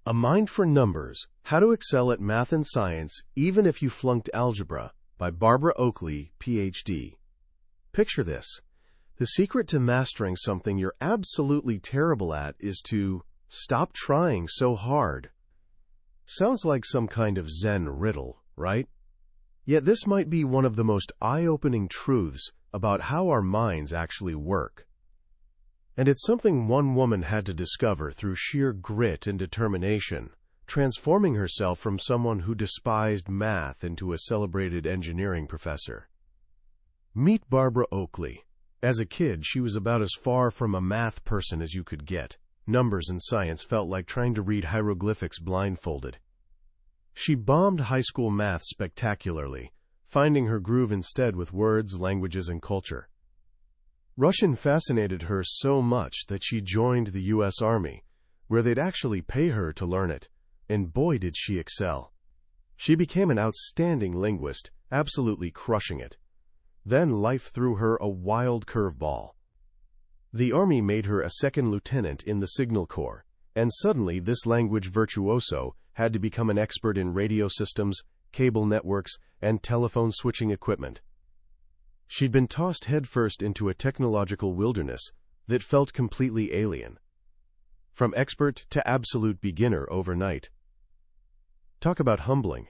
A Mind for Numbers, How to Excel at Math and Science Even If You Flunked Algebra by Barbara Oakley, Ph.D. Picture this. The secret to mastering something you're absolutely terrible at is to stop trying so hard. Sounds like some kind of Zen riddle, right? Yet this might be one of the most eye-opening truths about how our minds actually work. And it's something one woman had to discover through sheer grit and determination, transforming herself from someone who despised math into a celebrated engineering professor. Meet Barbara Oakley. As a kid, she was about as far from a math person as you could get. Numbers and science felt like trying to read hieroglyphics blindfolded. She bombed high school math spectacularly, finding her groove instead with words, languages, and culture. Russian fascinated her so much that she joined the U.S. Army, where they'd actually pay her to learn it, and boy did she excel. She became an outstanding linguist, absolutely crushing it. Then life threw her a wild curveball. The Army made her a second lieutenant in the Signal Corps, and suddenly this language virtuoso had to become an expert in radio systems, cable networks, and telephone switching equipment. She'd been tossed headfirst into a technological wilderness that felt completely alien. From expert to absolute beginner overnight. Talk about humbling.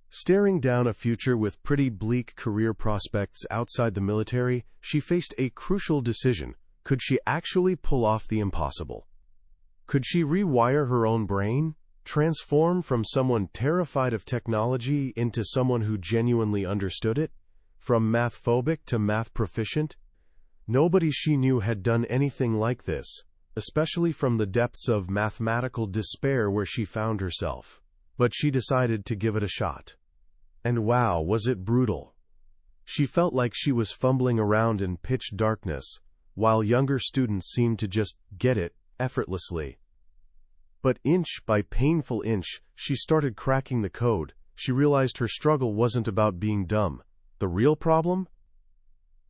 Staring down a future with pretty bleak career prospects outside the military, she faced a crucial decision. Could she actually pull off the impossible? Could she rewire her own brain? Transform from someone terrified of technology into someone who genuinely understood it? From math-phobic to math proficient? Nobody she knew had done anything like this, especially from the depths of mathematical despair where she found herself. But she decided to give it a shot. And wow, was it brutal. She felt like she was fumbling around in pitch darkness, while younger students seemed to just get it effortlessly. But inch by painful inch, she started cracking the code. She realized her struggle wasn't about being dumb. The real problem?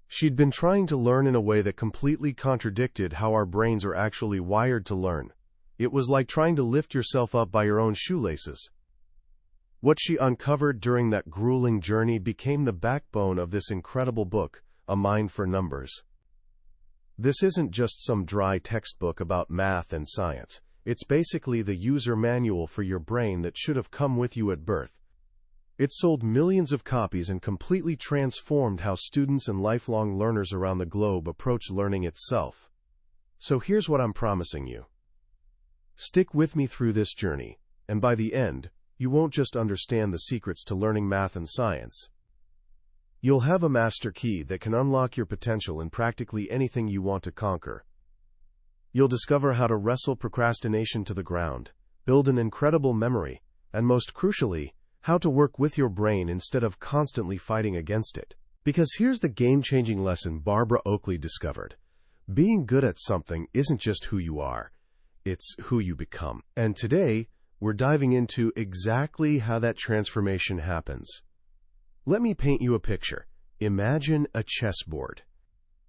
She'd been trying to learn in a way that completely contradicted how our brains are actually wired to learn. It was like trying to lift yourself up by your own shoelaces. What she uncovered during that grueling journey became the backbone of this incredible book, A Mind for Numbers. This isn't just some dry textbook about math and science. It's basically the user manual for your brain that should have come with you at birth. It sold millions of copies and completely transformed how students and lifelong learners around the globe approach learning itself. So here's what I'm promising you. Stick with me through this journey, and by the end, you won't just understand the secrets to learning math and science. You'll have a master key that can unlock your potential in practically anything you want to conquer. You'll discover how to wrestle procrastination to the ground, build an incredible memory, and most crucially, how to work with your brain instead of constantly fighting against it. Because here's the game-changing lesson Barbara Oakley discovered. Being good at something isn't just who you are, it's who you become. And today, we're diving into exactly how that transformation happens. Let me paint you a picture. Imagine a chessboard.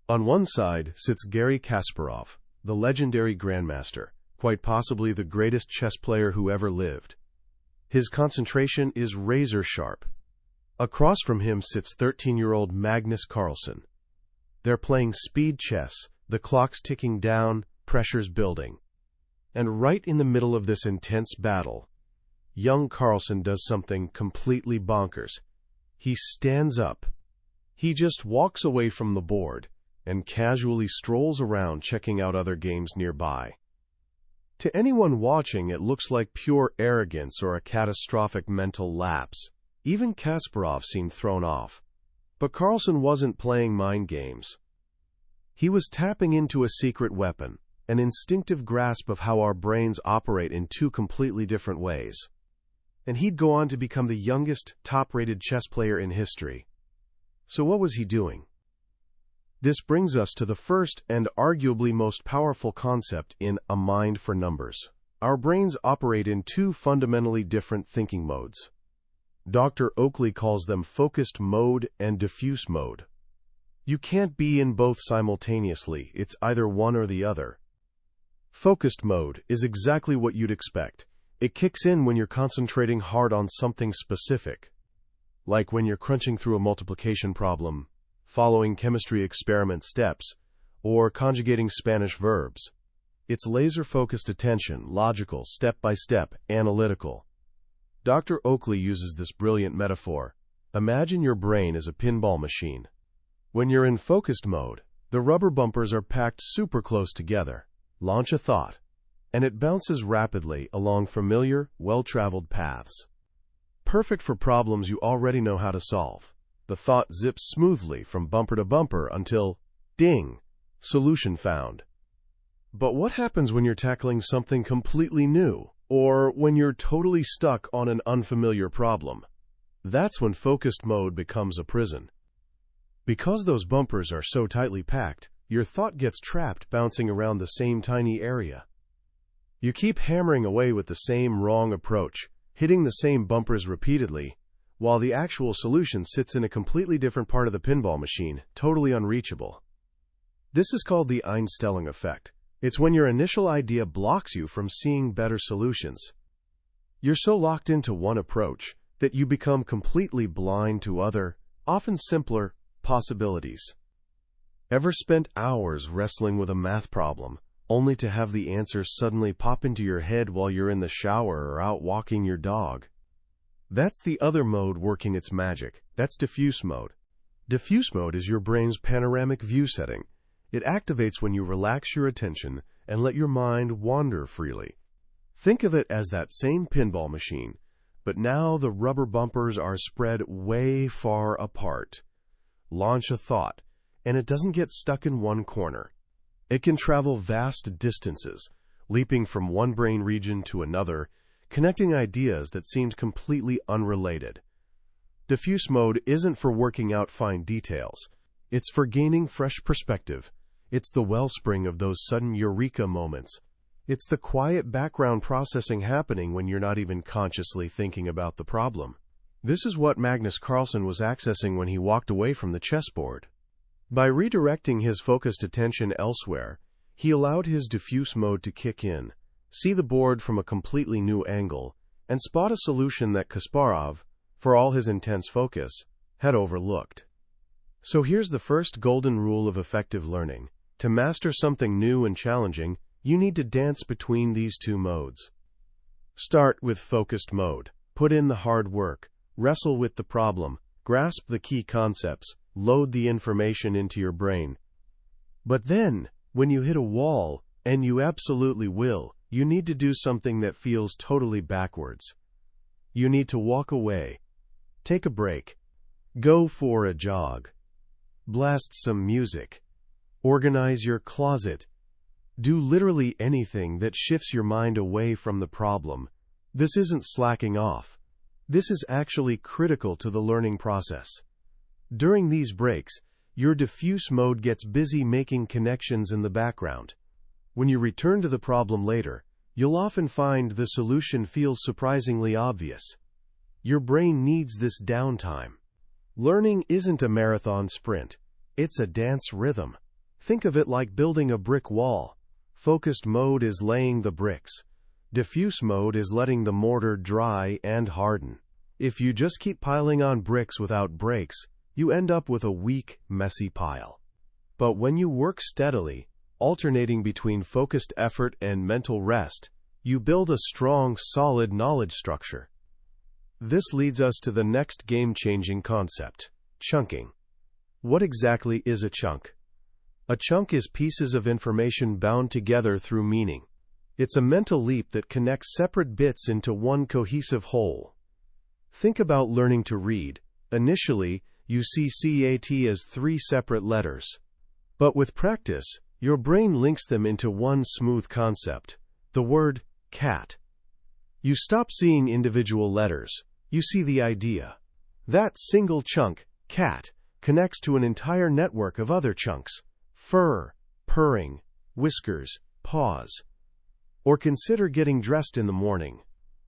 On one side sits Garry Kasparov, the legendary grandmaster, quite possibly the greatest chess player who ever lived. His concentration is razor-sharp. Across from him sits 13-year-old Magnus Carlsen. They're playing speed chess, the clock's ticking down, pressure's building. And right in the middle of this intense battle, young Carlsen does something completely bonkers. He stands up. He just walks away from the board and casually strolls around checking out other games nearby. To anyone watching, it looks like pure arrogance or a catastrophic mental lapse. Even Kasparov seemed thrown off. But Carlsen wasn't playing mind games. He was tapping into a secret weapon, an instinctive grasp of how our brains operate in two completely different ways. And he'd go on to become the youngest, top-rated chess player in history. So what was he doing? This brings us to the first and arguably most powerful concept in A Mind for Numbers. Our brains operate in two fundamentally different thinking modes. Dr. Oakley calls them focused mode and diffuse mode. You can't be in both simultaneously, it's either one or the other. Focused mode is exactly what you'd expect. It kicks in when you're concentrating hard on something specific, like when you're crunching through a multiplication problem, following chemistry experiment steps, or conjugating Spanish verbs. It's laser-focused attention, logical, step-by-step, analytical. Dr. Oakley uses this brilliant metaphor. Imagine your brain as a pinball machine. When you're in focused mode, the rubber bumpers are packed super close together. Launch a thought, and it bounces rapidly along familiar, well-traveled paths. Perfect for problems you already know how to solve. The thought zips smoothly from bumper to bumper until, ding, solution found. But what happens when you're tackling something completely new, or when you're totally stuck on an unfamiliar problem? That's when focused mode becomes a prison. Because those bumpers are so tightly packed, your thought gets trapped bouncing around the same tiny area. You keep hammering away with the same wrong approach, hitting the same bumpers repeatedly, while the actual solution sits in a completely different part of the pinball machine, totally unreachable. This is called the Einstellung effect. It's when your initial idea blocks you from seeing better solutions. You're so locked into one approach that you become completely blind to other, often simpler, possibilities. Ever spent hours wrestling with a math problem, only to have the answer suddenly pop into your head while you're in the shower or out walking your dog? That's the other mode working its magic. That's diffuse mode. Diffuse mode is your brain's panoramic view setting. It activates when you relax your attention and let your mind wander freely. Think of it as that same pinball machine, but now the rubber bumpers are spread way far apart. Launch a thought, and it doesn't get stuck in one corner. It can travel vast distances, leaping from one brain region to another, connecting ideas that seemed completely unrelated. Diffuse mode isn't for working out fine details. It's for gaining fresh perspective. It's the wellspring of those sudden eureka moments. It's the quiet background processing happening when you're not even consciously thinking about the problem. This is what Magnus Carlsen was accessing when he walked away from the chessboard. By redirecting his focused attention elsewhere, he allowed his diffuse mode to kick in, see the board from a completely new angle, and spot a solution that Kasparov, for all his intense focus, had overlooked. So here's the first golden rule of effective learning. To master something new and challenging, you need to dance between these two modes. Start with focused mode. Put in the hard work. Wrestle with the problem. Grasp the key concepts. Load the information into your brain. But then, when you hit a wall, and you absolutely will, you need to do something that feels totally backwards. You need to walk away. Take a break. Go for a jog. Blast some music. Organize your closet. Do literally anything that shifts your mind away from the problem. This isn't slacking off. This is actually critical to the learning process. During these breaks, your diffuse mode gets busy making connections in the background. When you return to the problem later, you'll often find the solution feels surprisingly obvious. Your brain needs this downtime. Learning isn't a marathon sprint. It's a dance rhythm. Think of it like building a brick wall. Focused mode is laying the bricks. Diffuse mode is letting the mortar dry and harden. If you just keep piling on bricks without breaks, you end up with a weak, messy pile. But when you work steadily, alternating between focused effort and mental rest, you build a strong, solid knowledge structure. This leads us to the next game-changing concept, chunking. What exactly is a chunk? A chunk is pieces of information bound together through meaning. It's a mental leap that connects separate bits into one cohesive whole. Think about learning to read. Initially, you see CAT as 3 separate letters. But with practice, your brain links them into one smooth concept, the word cat. You stop seeing individual letters. You see the idea. That single chunk, cat, connects to an entire network of other chunks. Fur, purring, whiskers, paws. Or consider getting dressed in the morning.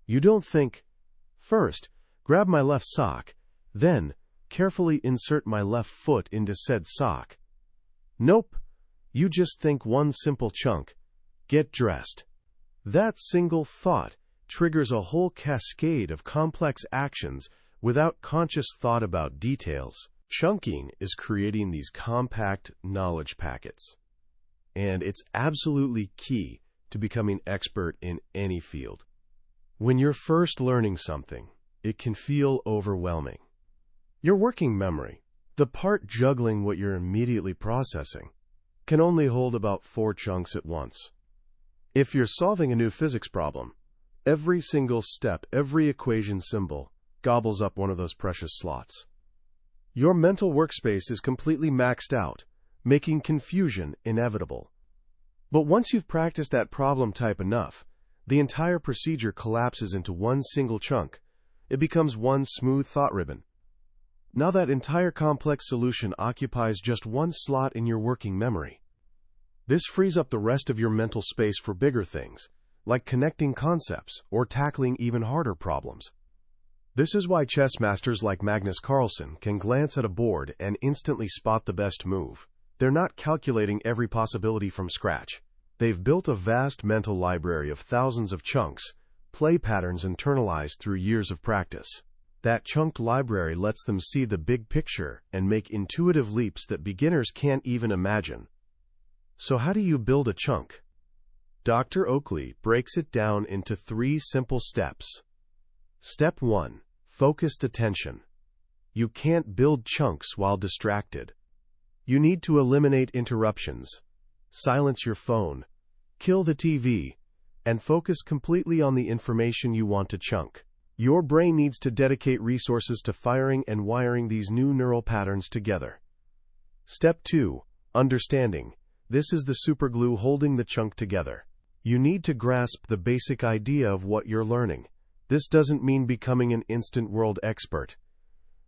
You don't think, first, grab my left sock, then, carefully insert my left foot into said sock. Nope. You just think one simple chunk, get dressed. That single thought triggers a whole cascade of complex actions without conscious thought about details. Chunking is creating these compact knowledge packets, and it's absolutely key to becoming expert in any field. When you're first learning something, it can feel overwhelming. Your working memory, the part juggling what you're immediately processing, can only hold about 4 chunks at once. If you're solving a new physics problem, every single step, every equation symbol, gobbles up one of those precious slots. Your mental workspace is completely maxed out, making confusion inevitable. But once you've practiced that problem type enough, the entire procedure collapses into one single chunk. It becomes one smooth thought ribbon. Now that entire complex solution occupies just one slot in your working memory. This frees up the rest of your mental space for bigger things, like connecting concepts or tackling even harder problems. This is why chess masters like Magnus Carlsen can glance at a board and instantly spot the best move. They're not calculating every possibility from scratch. They've built a vast mental library of thousands of chunks, play patterns internalized through years of practice. That chunked library lets them see the big picture and make intuitive leaps that beginners can't even imagine. So how do you build a chunk? Dr. Oakley breaks it down into 3 simple steps. Step 1. Focused attention. You can't build chunks while distracted. You need to eliminate interruptions, silence your phone, kill the TV, and focus completely on the information you want to chunk. Your brain needs to dedicate resources to firing and wiring these new neural patterns together. Step 2. Understanding. This is the superglue holding the chunk together. You need to grasp the basic idea of what you're learning. This doesn't mean becoming an instant world expert.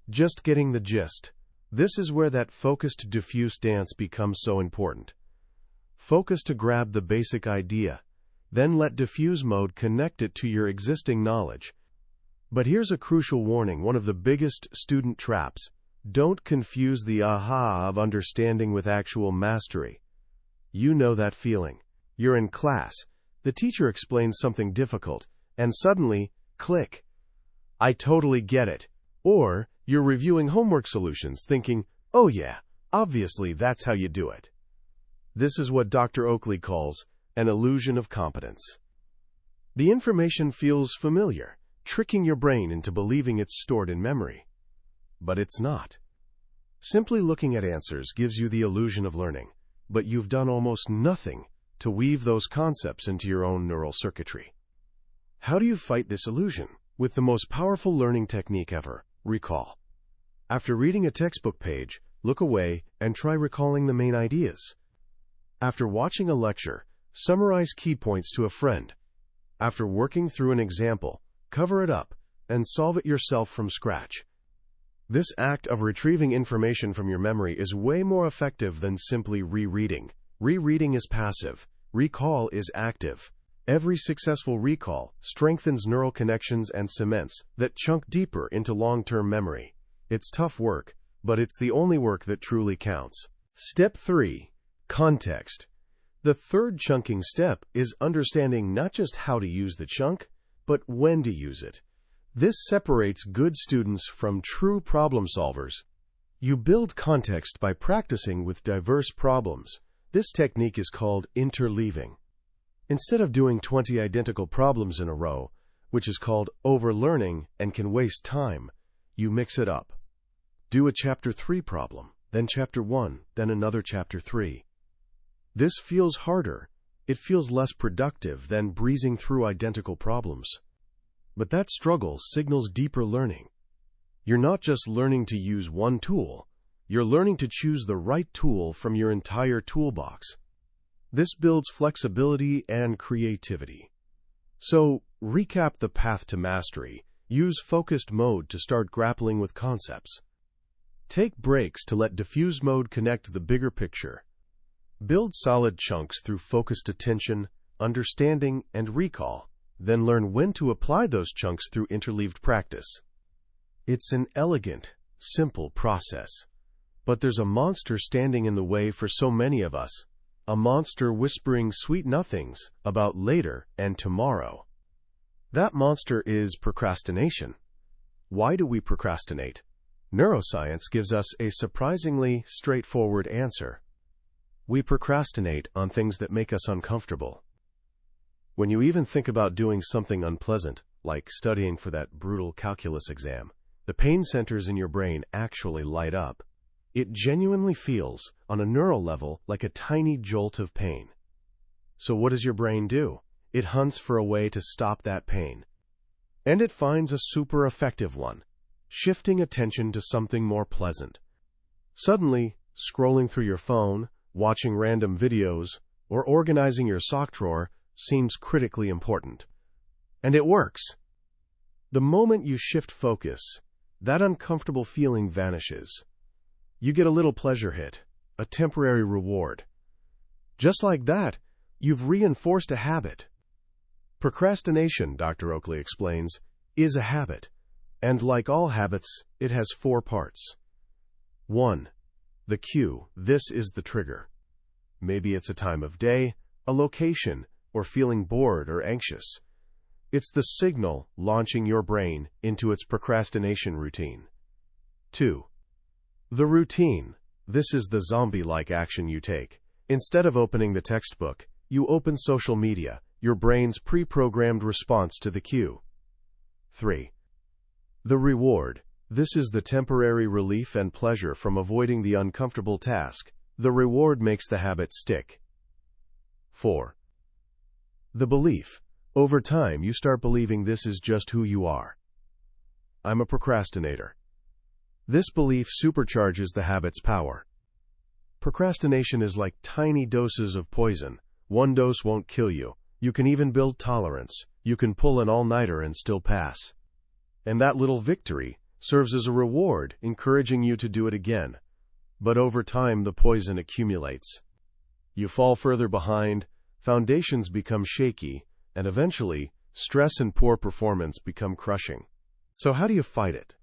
Just getting the gist. This is where that focused diffuse dance becomes so important. Focus to grab the basic idea, then let diffuse mode connect it to your existing knowledge. But here's a crucial warning, one of the biggest student traps. Don't confuse the aha of understanding with actual mastery. You know that feeling. You're in class, the teacher explains something difficult, and suddenly, click. I totally get it. Or, you're reviewing homework solutions thinking, oh yeah, obviously that's how you do it. This is what Dr. Oakley calls an illusion of competence. The information feels familiar, tricking your brain into believing it's stored in memory. But it's not. Simply looking at answers gives you the illusion of learning, but you've done almost nothing to weave those concepts into your own neural circuitry. How do you fight this illusion? With the most powerful learning technique ever, recall. After reading a textbook page, look away and try recalling the main ideas. After watching a lecture, summarize key points to a friend. After working through an example, cover it up and solve it yourself from scratch. This act of retrieving information from your memory is way more effective than simply rereading. Rereading is passive. Recall is active. Every successful recall strengthens neural connections and cements that chunk deeper into long-term memory. It's tough work, but it's the only work that truly counts. Step 3. Context. The third chunking step is understanding not just how to use the chunk, but when to use it. This separates good students from true problem solvers. You build context by practicing with diverse problems. This technique is called interleaving. Instead of doing 20 identical problems in a row, which is called overlearning and can waste time, you mix it up. Do a Chapter 3 problem, then Chapter 1, then another Chapter 3. This feels harder. It feels less productive than breezing through identical problems. But that struggle signals deeper learning. You're not just learning to use one tool, you're learning to choose the right tool from your entire toolbox. This builds flexibility and creativity. So, recap the path to mastery. Use focused mode to start grappling with concepts. Take breaks to let diffuse mode connect the bigger picture. Build solid chunks through focused attention, understanding, and recall. Then learn when to apply those chunks through interleaved practice. It's an elegant, simple process. But there's a monster standing in the way for so many of us. a monster whispering sweet nothings about later and tomorrow. That monster is procrastination. Why do we procrastinate? Neuroscience gives us a surprisingly straightforward answer. We procrastinate on things that make us uncomfortable. When you even think about doing something unpleasant, like studying for that brutal calculus exam, the pain centers in your brain actually light up. It genuinely feels, on a neural level, like a tiny jolt of pain. So what does your brain do? It hunts for a way to stop that pain. And it finds a super effective one, shifting attention to something more pleasant. Suddenly, scrolling through your phone, watching random videos, or organizing your sock drawer seems critically important. And it works. The moment you shift focus, that uncomfortable feeling vanishes. You get a little pleasure hit, a temporary reward. Just like that, you've reinforced a habit. Procrastination, Dr. Oakley explains, is a habit. And like all habits, it has 4 parts. 1. The cue. This is the trigger. Maybe it's a time of day, a location, or feeling bored or anxious. It's the signal launching your brain into its procrastination routine. 2. The routine. This is the zombie-like action you take. Instead of opening the textbook, you open social media, your brain's pre-programmed response to the cue. 3. The reward. This is the temporary relief and pleasure from avoiding the uncomfortable task. The reward makes the habit stick. 4. The belief. Over time, you start believing this is just who you are. I'm a procrastinator. This belief supercharges the habit's power. Procrastination is like tiny doses of poison. One dose won't kill you. You can even build tolerance. You can pull an all-nighter and still pass. And that little victory serves as a reward, encouraging you to do it again. But over time, the poison accumulates. You fall further behind, foundations become shaky, and eventually, stress and poor performance become crushing. So how do you fight it?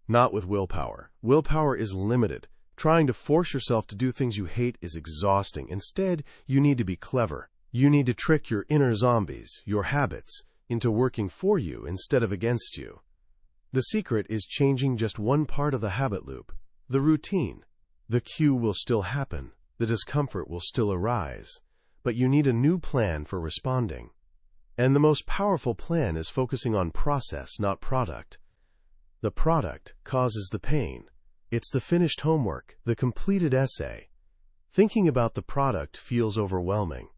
Not with willpower. Willpower is limited. Trying to force yourself to do things you hate is exhausting. Instead, you need to be clever. You need to trick your inner zombies, your habits, into working for you instead of against you. The secret is changing just one part of the habit loop, the routine. The cue will still happen. The discomfort will still arise. But you need a new plan for responding. And the most powerful plan is focusing on process, not product. The product causes the pain. It's the finished homework, the completed essay. Thinking about the product feels overwhelming.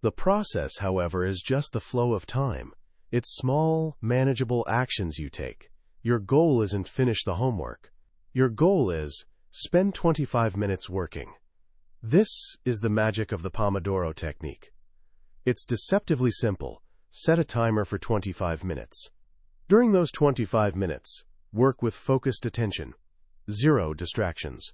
The process, however, is just the flow of time. It's small, manageable actions you take. Your goal isn't finish the homework. Your goal is spend 25 minutes working. This is the magic of the Pomodoro technique. It's deceptively simple. Set a timer for 25 minutes. During those 25 minutes, work with focused attention. 0 distractions.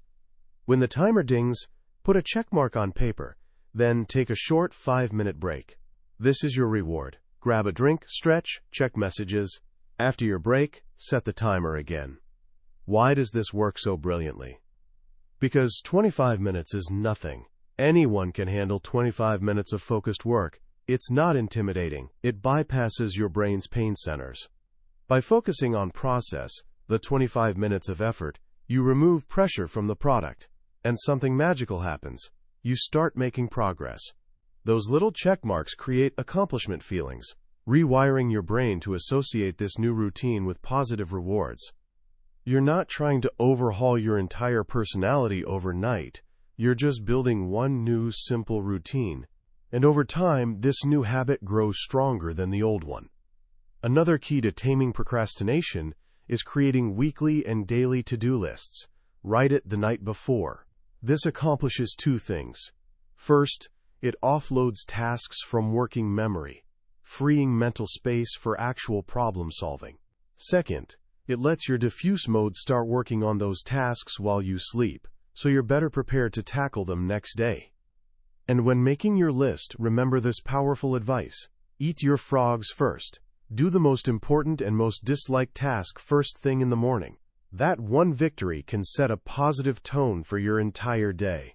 When the timer dings, put a check mark on paper, then take a short 5-minute break. This is your reward. Grab a drink, stretch, check messages. After your break, set the timer again. Why does this work so brilliantly? Because 25 minutes is nothing. Anyone can handle 25 minutes of focused work. It's not intimidating. It bypasses your brain's pain centers. By focusing on process, the 25 minutes of effort, you remove pressure from the product. And something magical happens. You start making progress. Those little check marks create accomplishment feelings, rewiring your brain to associate this new routine with positive rewards. You're not trying to overhaul your entire personality overnight. You're just building one new, simple routine. And over time, this new habit grows stronger than the old one. Another key to taming procrastination is creating weekly and daily to-do lists. Write it the night before. This accomplishes 2 things. First, it offloads tasks from working memory, freeing mental space for actual problem solving. Second, it lets your diffuse mode start working on those tasks while you sleep, so you're better prepared to tackle them next day. And when making your list, remember this powerful advice. Eat your frogs first. Do the most important and most disliked task first thing in the morning. That one victory can set a positive tone for your entire day.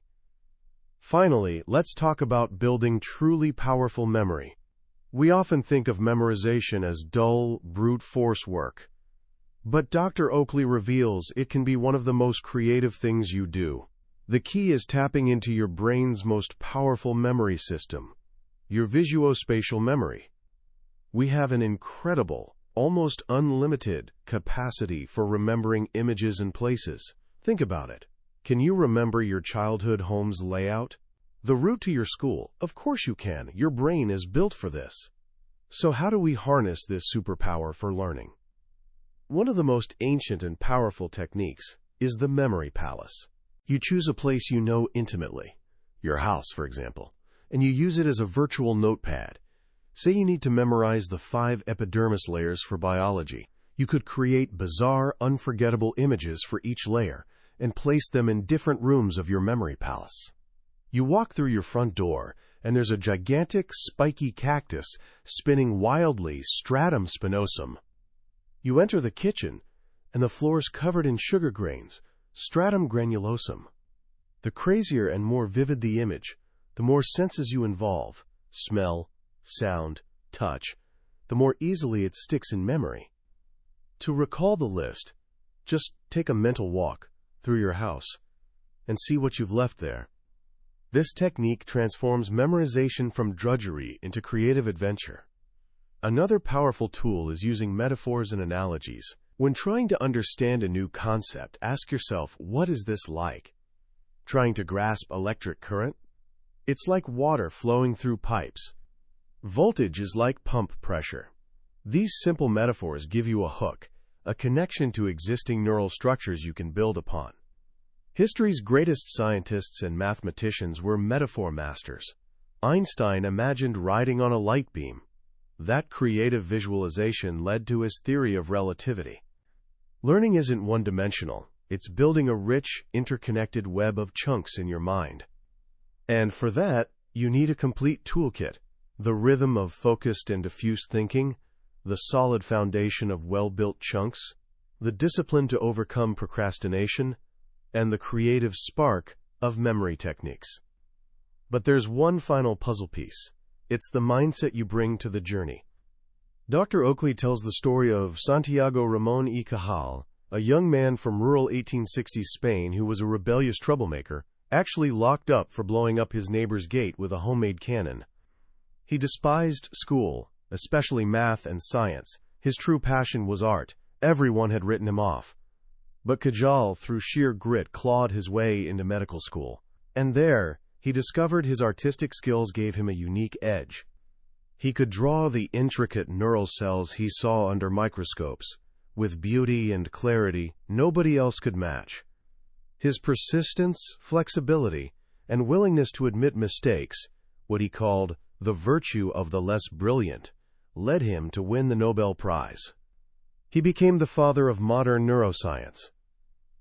Finally, let's talk about building truly powerful memory. We often think of memorization as dull, brute force work. But Dr. Oakley reveals it can be one of the most creative things you do. The key is tapping into your brain's most powerful memory system, your visuospatial memory. We have an incredible, almost unlimited capacity for remembering images and places. Think about it. Can you remember your childhood home's layout? The route to your school? Of course you can. Your brain is built for this. So how do we harness this superpower for learning? One of the most ancient and powerful techniques is the memory palace. You choose a place you know intimately, your house, for example, and you use it as a virtual notepad. Say you need to memorize the 5 epidermis layers for biology. You could create bizarre, unforgettable images for each layer and place them in different rooms of your memory palace. You walk through your front door, and there's a gigantic, spiky cactus spinning wildly stratum spinosum. You enter the kitchen, and the floor's covered in sugar grains, stratum granulosum. The crazier and more vivid the image, the more senses you involve, smell, sound, touch, the more easily it sticks in memory. To recall the list, just take a mental walk through your house and see what you've left there. This technique transforms memorization from drudgery into creative adventure. Another powerful tool is using metaphors and analogies. When trying to understand a new concept, ask yourself, what is this like? Trying to grasp electric current? It's like water flowing through pipes. Voltage is like pump pressure. These simple metaphors give you a hook, a connection to existing neural structures you can build upon. History's greatest scientists and mathematicians were metaphor masters. Einstein imagined riding on a light beam. That creative visualization led to his theory of relativity. Learning isn't one-dimensional. It's building a rich, interconnected web of chunks in your mind. And for that, you need a complete toolkit. The rhythm of focused and diffuse thinking, the solid foundation of well-built chunks, the discipline to overcome procrastination, and the creative spark of memory techniques. But there's one final puzzle piece. It's the mindset you bring to the journey. Dr. Oakley tells the story of Santiago Ramón y Cajal, a young man from rural 1860s Spain who was a rebellious troublemaker, actually locked up for blowing up his neighbor's gate with a homemade cannon. He despised school, especially math and science. His true passion was art. Everyone had written him off. But Cajal, through sheer grit, clawed his way into medical school. And there, he discovered his artistic skills gave him a unique edge. He could draw the intricate neural cells he saw under microscopes, with beauty and clarity nobody else could match. His persistence, flexibility, and willingness to admit mistakes, what he called the virtue of the less brilliant, led him to win the Nobel Prize. He became the father of modern neuroscience.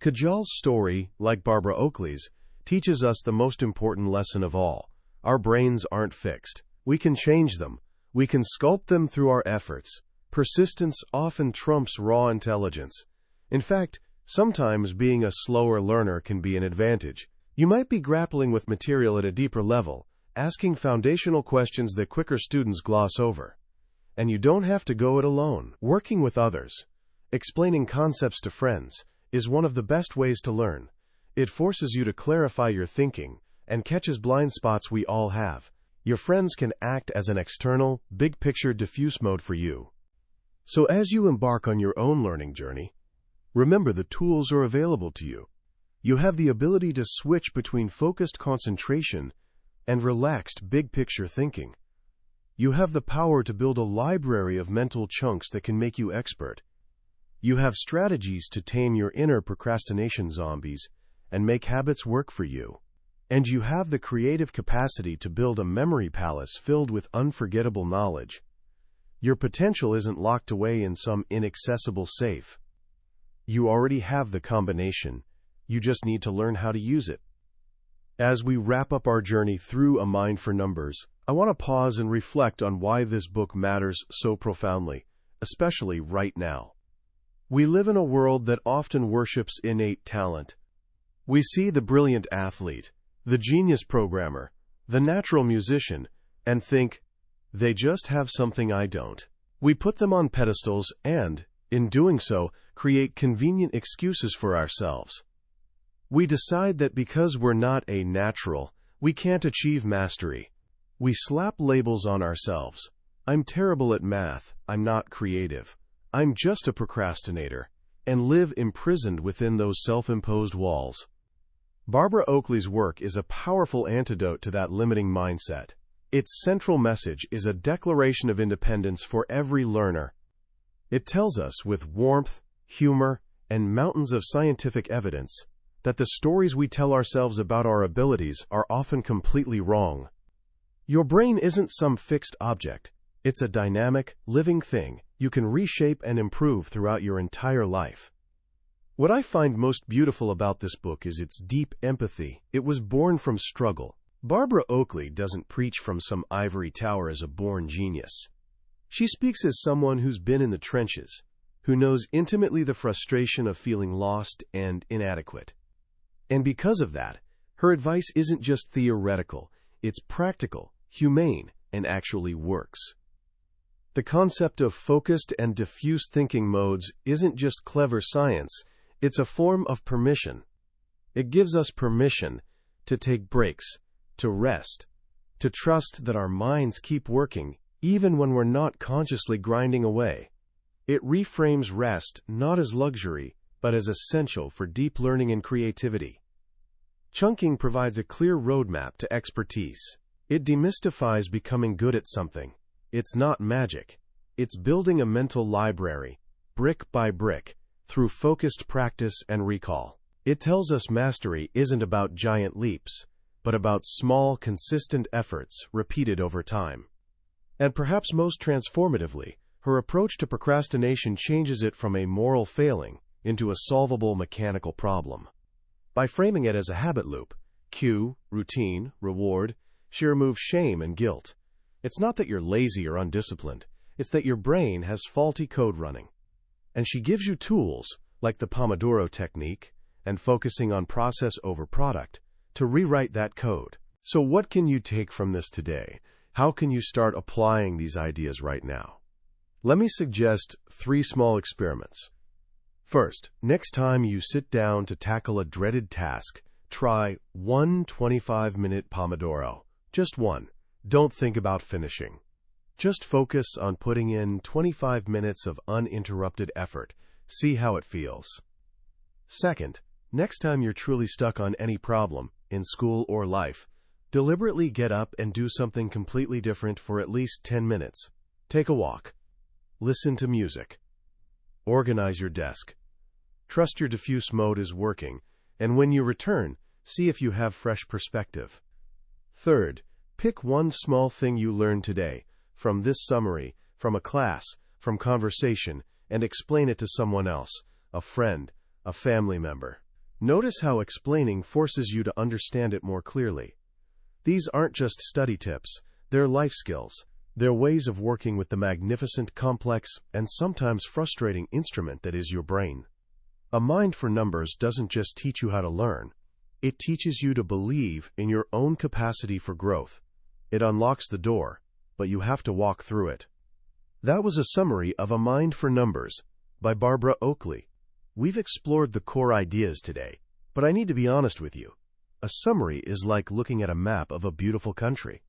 Cajal's story, like Barbara Oakley's, teaches us the most important lesson of all. Our brains aren't fixed. We can change them. We can sculpt them through our efforts. Persistence often trumps raw intelligence. In fact, sometimes being a slower learner can be an advantage. You might be grappling with material at a deeper level, asking foundational questions that quicker students gloss over. And you don't have to go it alone. Working with others, explaining concepts to friends, is one of the best ways to learn. It forces you to clarify your thinking and catches blind spots we all have. Your friends can act as an external, big-picture diffuse mode for you. So as you embark on your own learning journey, remember the tools are available to you. You have the ability to switch between focused concentration and relaxed, big-picture thinking. You have the power to build a library of mental chunks that can make you expert. You have strategies to tame your inner procrastination zombies and make habits work for you. And you have the creative capacity to build a memory palace filled with unforgettable knowledge. Your potential isn't locked away in some inaccessible safe. You already have the combination. You just need to learn how to use it. As we wrap up our journey through A Mind for Numbers, I want to pause and reflect on why this book matters so profoundly, especially right now. We live in a world that often worships innate talent. We see the brilliant athlete, the genius programmer, the natural musician, and think, they just have something I don't. We put them on pedestals and, in doing so, create convenient excuses for ourselves. We decide that because we're not a natural, we can't achieve mastery. We slap labels on ourselves. I'm terrible at math, I'm not creative, I'm just a procrastinator, and live imprisoned within those self-imposed walls. Barbara Oakley's work is a powerful antidote to that limiting mindset. Its central message is a declaration of independence for every learner. It tells us with warmth, humor, and mountains of scientific evidence that the stories we tell ourselves about our abilities are often completely wrong. Your brain isn't some fixed object. It's a dynamic, living thing you can reshape and improve throughout your entire life. What I find most beautiful about this book is its deep empathy. It was born from struggle. Barbara Oakley doesn't preach from some ivory tower as a born genius. She speaks as someone who's been in the trenches, who knows intimately the frustration of feeling lost and inadequate. And because of that, her advice isn't just theoretical, it's practical, humane, and actually works. The concept of focused and diffuse thinking modes isn't just clever science, it's a form of permission. It gives us permission to take breaks, to rest, to trust that our minds keep working even when we're not consciously grinding away. It reframes rest not as luxury, but as essential for deep learning and creativity. Chunking provides a clear roadmap to expertise. It demystifies becoming good at something. It's not magic. It's building a mental library, brick by brick, through focused practice and recall. It tells us mastery isn't about giant leaps, but about small, consistent efforts repeated over time. And perhaps most transformatively, her approach to procrastination changes it from a moral failing into a solvable mechanical problem. By framing it as a habit loop, cue, routine, reward, she removes shame and guilt. It's not that you're lazy or undisciplined, it's that your brain has faulty code running. And she gives you tools, like the Pomodoro technique and focusing on process over product, to rewrite that code. So what can you take from this today? How can you start applying these ideas right now? Let me suggest 3 small experiments. First, next time you sit down to tackle a dreaded task, try one 25-minute Pomodoro. Just one. Don't think about finishing. Just focus on putting in 25 minutes of uninterrupted effort. See how it feels. Second, next time you're truly stuck on any problem, in school or life, deliberately get up and do something completely different for at least 10 minutes. Take a walk. Listen to music. Organize your desk. Trust your diffuse mode is working, and when you return, see if you have fresh perspective. Third, pick one small thing you learned today, from this summary, from a class, from conversation, and explain it to someone else, a friend, a family member. Notice how explaining forces you to understand it more clearly. These aren't just study tips, they're life skills. They're ways of working with the magnificent, complex, and sometimes frustrating instrument that is your brain. A mind for numbers doesn't just teach you how to learn. It teaches you to believe in your own capacity for growth. It unlocks the door, but you have to walk through it. That was a summary of A Mind for Numbers by Barbara Oakley. We've explored the core ideas today, but I need to be honest with you. A summary is like looking at a map of a beautiful country.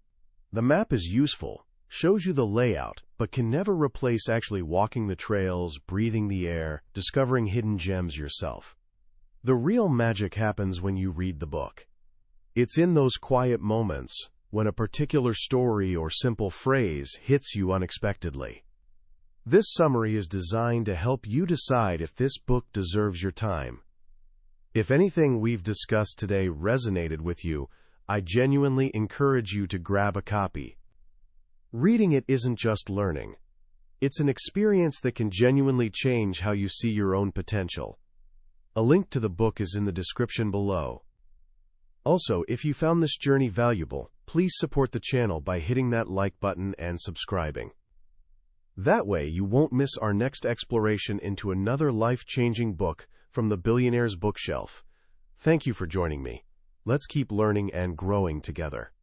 The map is useful, shows you the layout, but can never replace actually walking the trails, breathing the air, discovering hidden gems yourself. The real magic happens when you read the book. It's in those quiet moments when a particular story or simple phrase hits you unexpectedly. This summary is designed to help you decide if this book deserves your time. If anything we've discussed today resonated with you, I genuinely encourage you to grab a copy. Reading it isn't just learning. It's an experience that can genuinely change how you see your own potential. A link to the book is in the description below. Also, if you found this journey valuable, please support the channel by hitting that like button and subscribing. That way, you won't miss our next exploration into another life-changing book from the billionaire's bookshelf. Thank you for joining me. Let's keep learning and growing together.